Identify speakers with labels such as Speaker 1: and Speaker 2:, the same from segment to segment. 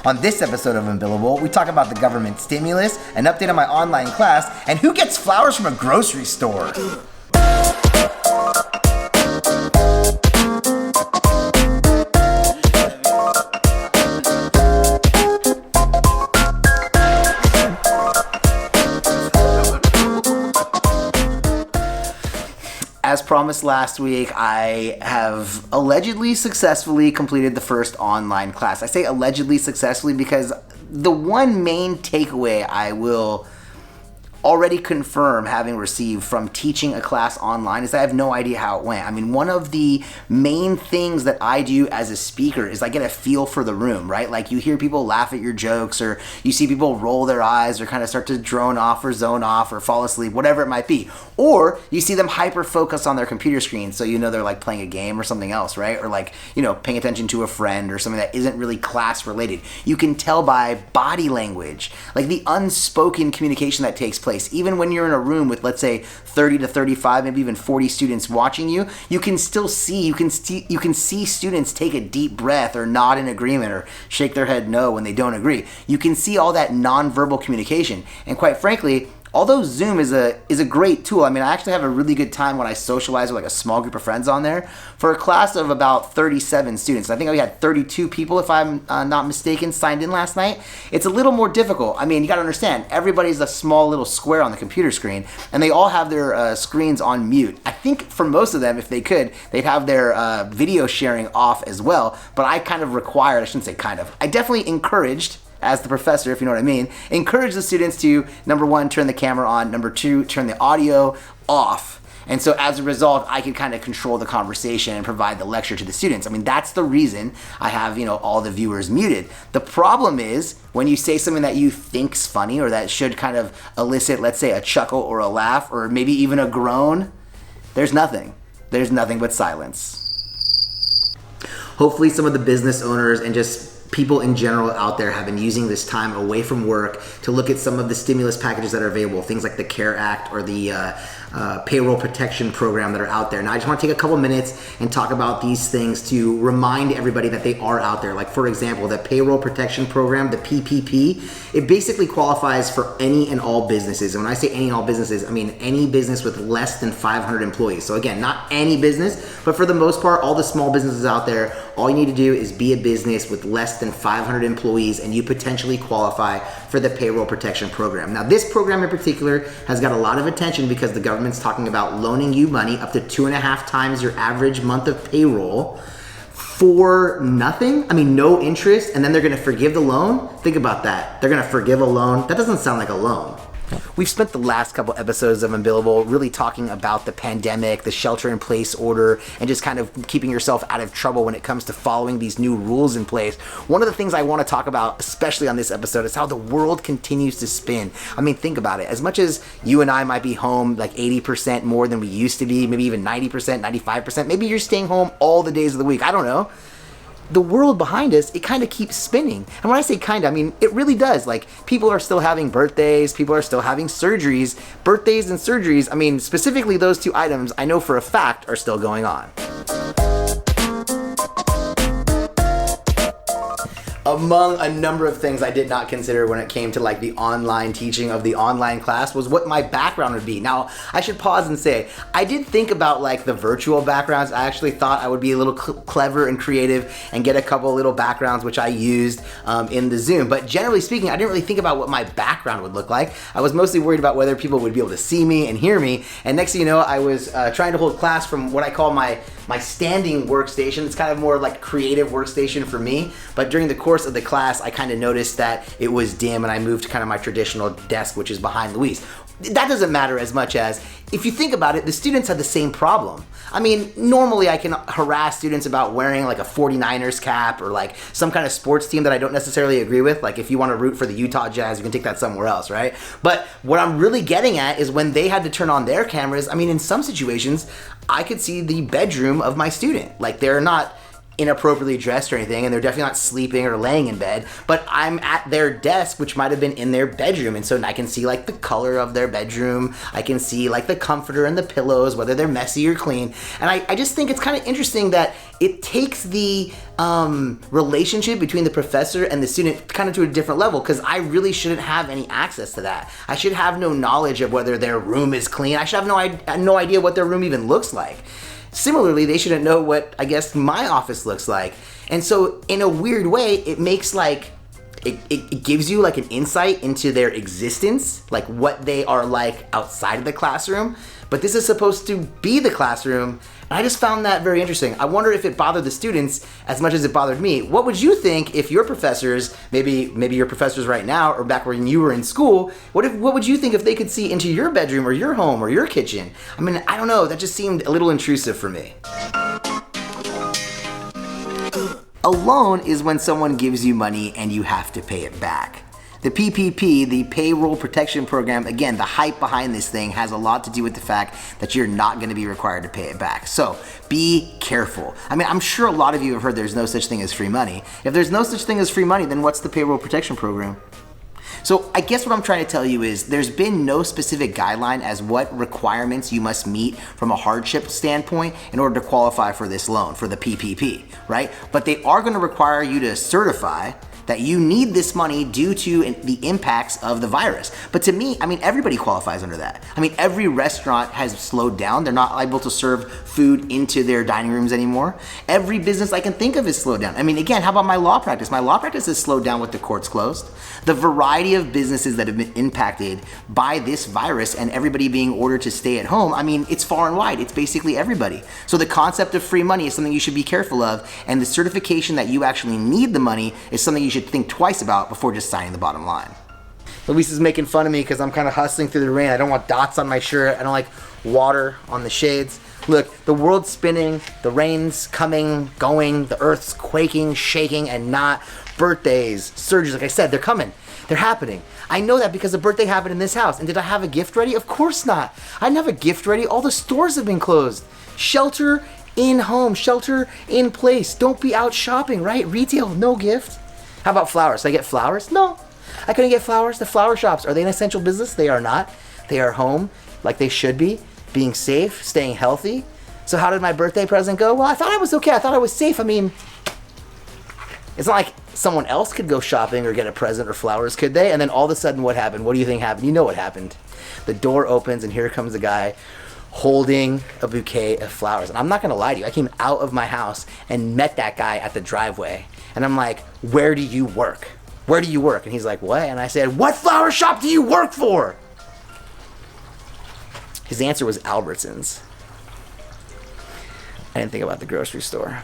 Speaker 1: On this episode of Unbillable, we talk about the government stimulus, an update on my online class, and who gets flowers from a grocery store. As promised last week, I have allegedly successfully completed the first online class. I say allegedly successfully because the one main takeaway I will already confirm having received from teaching a class online is that I have no idea how it went. I mean, one of the main things that I do as a speaker is I get a feel for the room, right? Like you hear people laugh at your jokes, or you see people roll their eyes or kind of start to drone off or zone off or fall asleep, whatever it might be. Or you see them hyper focus on their computer screen, so you know they're like playing a game or something else, right? Or like, you know, paying attention to a friend or something that isn't really class related. You can tell by body language, like the unspoken communication that takes place. Even when you're in a room with, let's say, 30 to 35, maybe even 40 students watching you, you can still see, you can see students take a deep breath or nod in agreement or shake their head no when they don't agree. You can see all that nonverbal communication. And quite frankly, although Zoom is a great tool, I mean, I actually have a really good time when I socialize with like a small group of friends on there. For a class of about 37 students, I think we had 32 people, if I'm not mistaken, signed in last night. It's a little more difficult. I mean, you got to understand, everybody's a small little square on the computer screen, and they all have their screens on mute. I think for most of them, if they could, they'd have their video sharing off as well, but I kind of required, I shouldn't say kind of, I definitely encouraged, as the professor, if you know what I mean, encourage the students to, number one, turn the camera on, number two, turn the audio off. And so as a result, I can kind of control the conversation and provide the lecture to the students. I mean, that's the reason I have, you know, all the viewers muted. The problem is when you say something that you think's funny or that should kind of elicit, let's say, a chuckle or a laugh or maybe even a groan, there's nothing. There's nothing but silence. Hopefully some of the business owners and just people in general out there have been using this time away from work to look at some of the stimulus packages that are available, things like the CARE Act or the Payroll Protection Program that are out there. Now, I just want to take a couple minutes and talk about these things to remind everybody that they are out there. Like, for example, the Payroll Protection Program, the PPP, it basically qualifies for any and all businesses. And when I say any and all businesses, I mean any business with less than 500 employees. So again, not any business, but for the most part, all the small businesses out there, all you need to do is be a business with less than 500 employees and you potentially qualify for the Payroll Protection Program. Now, this program in particular has got a lot of attention because the government's talking about loaning you money up to 2.5 times your average month of payroll for nothing. I mean, no interest, and then they're gonna forgive the loan. Think about that. They're gonna forgive a loan. That doesn't sound like a loan. We've spent the last couple episodes of Unbillable really talking about the pandemic, the shelter-in-place order, and just kind of keeping yourself out of trouble when it comes to following these new rules in place. One of the things I want to talk about, especially on this episode, is how the world continues to spin. I mean, think about it. As much as you and I might be home like 80% more than we used to be, maybe even 90%, 95%, maybe you're staying home all the days of the week. I don't know. The world behind us, it kind of keeps spinning. And when I say kind of, I mean, it really does. Like, people are still having birthdays, people are still having surgeries. Birthdays and surgeries, I mean, specifically those two items, I know for a fact are still going on. Among a number of things I did not consider when it came to like the online teaching of the online class was what my background would be. Now, I should pause and say, I did think about like the virtual backgrounds. I actually thought I would be a little clever and creative and get a couple little backgrounds, which I used in the Zoom. But generally speaking, I didn't really think about what my background would look like. I was mostly worried about whether people would be able to see me and hear me. And next thing you know, I was trying to hold class from what I call my standing workstation. It's kind of more like creative workstation for me. But during the course of the class, I kind of noticed that it was dim and I moved to kind of my traditional desk, which is behind Luis. That doesn't matter as much as, if you think about it, the students had the same problem. I mean, normally I can harass students about wearing like a 49ers cap or like some kind of sports team that I don't necessarily agree with. Like if you want to root for the Utah Jazz, you can take that somewhere else, right? But what I'm really getting at is when they had to turn on their cameras, I mean, in some situations, I could see the bedroom of my student. Like they're not inappropriately dressed or anything, and they're definitely not sleeping or laying in bed, but I'm at their desk, which might have been in their bedroom, and so I can see like the color of their bedroom, I can see like the comforter and the pillows, whether they're messy or clean, and I just think it's kind of interesting that it takes the relationship between the professor and the student kind of to a different level, because I really shouldn't have any access to that. I should have no knowledge of whether their room is clean. I should have no idea what their room even looks like. Similarly, they shouldn't know what, I guess, my office looks like. And so in a weird way, it makes like, it gives you like an insight into their existence, like what they are like outside of the classroom. But this is supposed to be the classroom. And I just found that very interesting. I wonder if it bothered the students as much as it bothered me. What would you think if your professors, maybe your professors right now or back when you were in school, what would you think if they could see into your bedroom or your home or your kitchen? I mean, I don't know, that just seemed a little intrusive for me. A loan is when someone gives you money and you have to pay it back. The PPP, the Payroll Protection Program, again, the hype behind this thing has a lot to do with the fact that you're not going to be required to pay it back. So be careful. I mean, I'm sure a lot of you have heard there's no such thing as free money. If there's no such thing as free money, then what's the Payroll Protection Program? So I guess what I'm trying to tell you is there's been no specific guideline as what requirements you must meet from a hardship standpoint in order to qualify for this loan, for the PPP, right? But they are going to require you to certify that you need this money due to the impacts of the virus. But to me, I mean, everybody qualifies under that. I mean, every restaurant has slowed down. They're not able to serve food into their dining rooms anymore. Every business I can think of is slowed down. I mean, again, how about my law practice? My law practice is slowed down with the courts closed. The variety of businesses that have been impacted by this virus and everybody being ordered to stay at home, I mean, it's far and wide. It's basically everybody. So the concept of free money is something you should be careful of, and the certification that you actually need the money is something you should think twice about before just signing the bottom line. Luis is making fun of me because I'm kind of hustling through the rain. I don't want dots on my shirt. I don't like water on the shades. Look, the world's spinning, the rain's coming, going, the earth's quaking, shaking, and not. Birthdays, surgeries, like I said, they're coming. They're happening. I know that because the birthday happened in this house. And did I have a gift ready? Of course not. I didn't have a gift ready. All the stores have been closed. Shelter in home, shelter in place. Don't be out shopping, right? Retail, no gift. How about flowers? Did I get flowers? No. I couldn't get flowers. The flower shops, are they an essential business? They are not. They are home like they should be, being safe, staying healthy. So how did my birthday present go? Well, I thought I was okay. I thought I was safe. I mean, it's not like someone else could go shopping or get a present or flowers, could they? And then all of a sudden, what happened? What do you think happened? You know what happened. The door opens and here comes a guy holding a bouquet of flowers. And I'm not gonna lie to you, I came out of my house and met that guy at the driveway. And I'm like, where do you work? Where do you work? And he's like, what? And I said, what flower shop do you work for? His answer was Albertsons. I didn't think about the grocery store.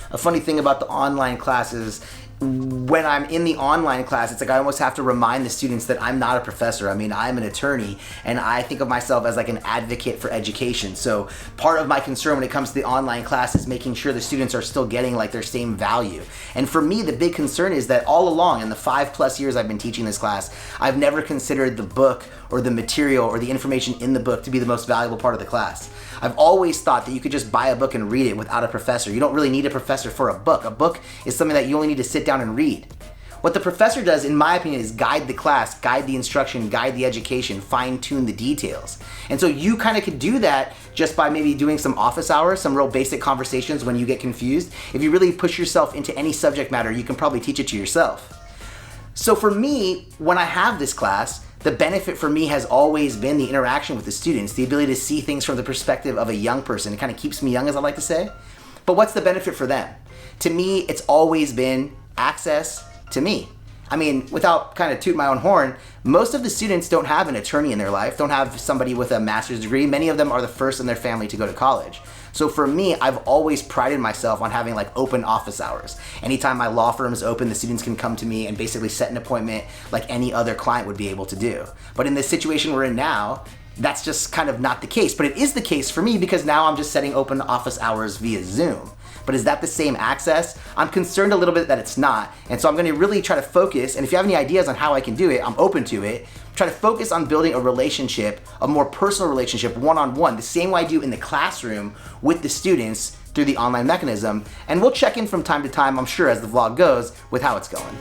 Speaker 1: A funny thing about the online classes, when I'm in the online class, it's like I almost have to remind the students that I'm not a professor. I mean, I'm an attorney, and I think of myself as like an advocate for education. So part of my concern when it comes to the online class is making sure the students are still getting like their same value. And for me, the big concern is that all along in the 5+ years I've been teaching this class, I've never considered the book or the material or the information in the book to be the most valuable part of the class. I've always thought that you could just buy a book and read it without a professor. You don't really need a professor for a book. A book is something that you only need to sit down and read. What the professor does, in my opinion, is guide the class, guide the instruction, guide the education, fine-tune the details. And so you kind of could do that just by maybe doing some office hours, some real basic conversations when you get confused. If you really push yourself into any subject matter, you can probably teach it to yourself. So for me, when I have this class, the benefit for me has always been the interaction with the students, the ability to see things from the perspective of a young person. It kind of keeps me young, as I like to say. But what's the benefit for them? To me, it's always been access to me. I mean, without kind of tooting my own horn, most of the students don't have an attorney in their life, don't have somebody with a master's degree. Many of them are the first in their family to go to college. So for me, I've always prided myself on having like open office hours. Anytime my law firm is open, the students can come to me and basically set an appointment like any other client would be able to do. But in this situation we're in now, that's just kind of not the case. But it is the case for me because now I'm just setting open office hours via Zoom. But is that the same access? I'm concerned a little bit that it's not. And so I'm gonna really try to focus, and if you have any ideas on how I can do it, I'm open to it. Try to focus on building a relationship, a more personal relationship, one-on-one, the same way I do in the classroom with the students through the online mechanism, and we'll check in from time to time, I'm sure, as the vlog goes, with how it's going.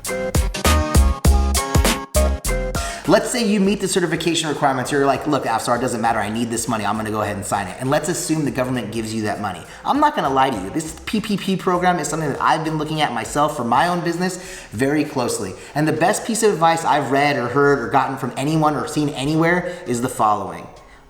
Speaker 1: Let's say you meet the certification requirements. You're like, look, Afsar, it doesn't matter. I need this money. I'm gonna go ahead and sign it. And let's assume the government gives you that money. I'm not gonna lie to you. This PPP program is something that I've been looking at myself for my own business very closely. And the best piece of advice I've read or heard or gotten from anyone or seen anywhere is the following.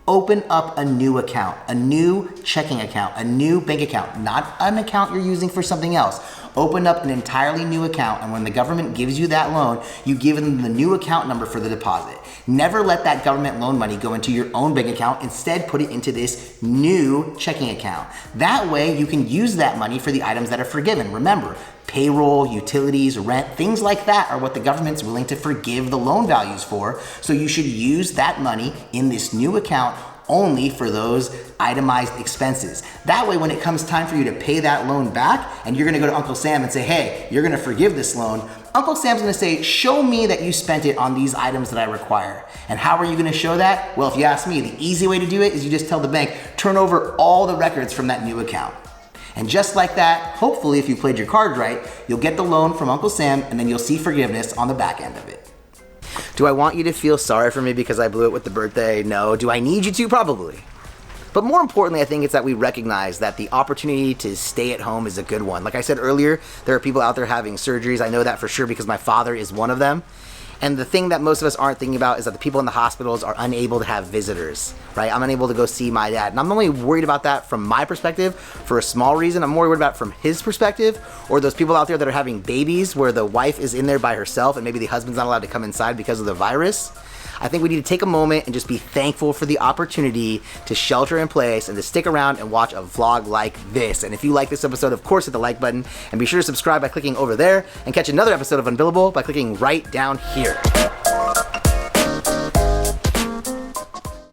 Speaker 1: Open up a new account, a new checking account, a new bank account, not an account you're using for something else. Open up an entirely new account, and when the government gives you that loan, you give them the new account number for the deposit. Never let that government loan money go into your own bank account. Instead, put it into this new checking account. That way, you can use that money for the items that are forgiven. Remember, payroll, utilities, rent, things like that are what the government's willing to forgive the loan values for. So you should use that money in this new account only for those itemized expenses. That way, when it comes time for you to pay that loan back and you're gonna go to Uncle Sam and say, hey, you're gonna forgive this loan, Uncle Sam's gonna say, show me that you spent it on these items that I require. And how are you gonna show that? Well, if you ask me, the easy way to do it is you just tell the bank, turn over all the records from that new account. And just like that, hopefully if you played your cards right, you'll get the loan from Uncle Sam and then you'll see forgiveness on the back end of it. Do I want you to feel sorry for me because I blew it with the birthday? No. Do I need you to? Probably. But more importantly, I think it's that we recognize that the opportunity to stay at home is a good one. Like I said earlier, there are people out there having surgeries. I know that for sure because my father is one of them. And the thing that most of us aren't thinking about is that the people in the hospitals are unable to have visitors, right? I'm unable to go see my dad. And I'm only worried about that from my perspective for a small reason. I'm more worried about it from his perspective, or those people out there that are having babies where the wife is in there by herself and maybe the husband's not allowed to come inside because of the virus. I think we need to take a moment and just be thankful for the opportunity to shelter in place and to stick around and watch a vlog like this. And if you like this episode, of course, hit the like button and be sure to subscribe by clicking over there and catch another episode of Unbillable by clicking right down here.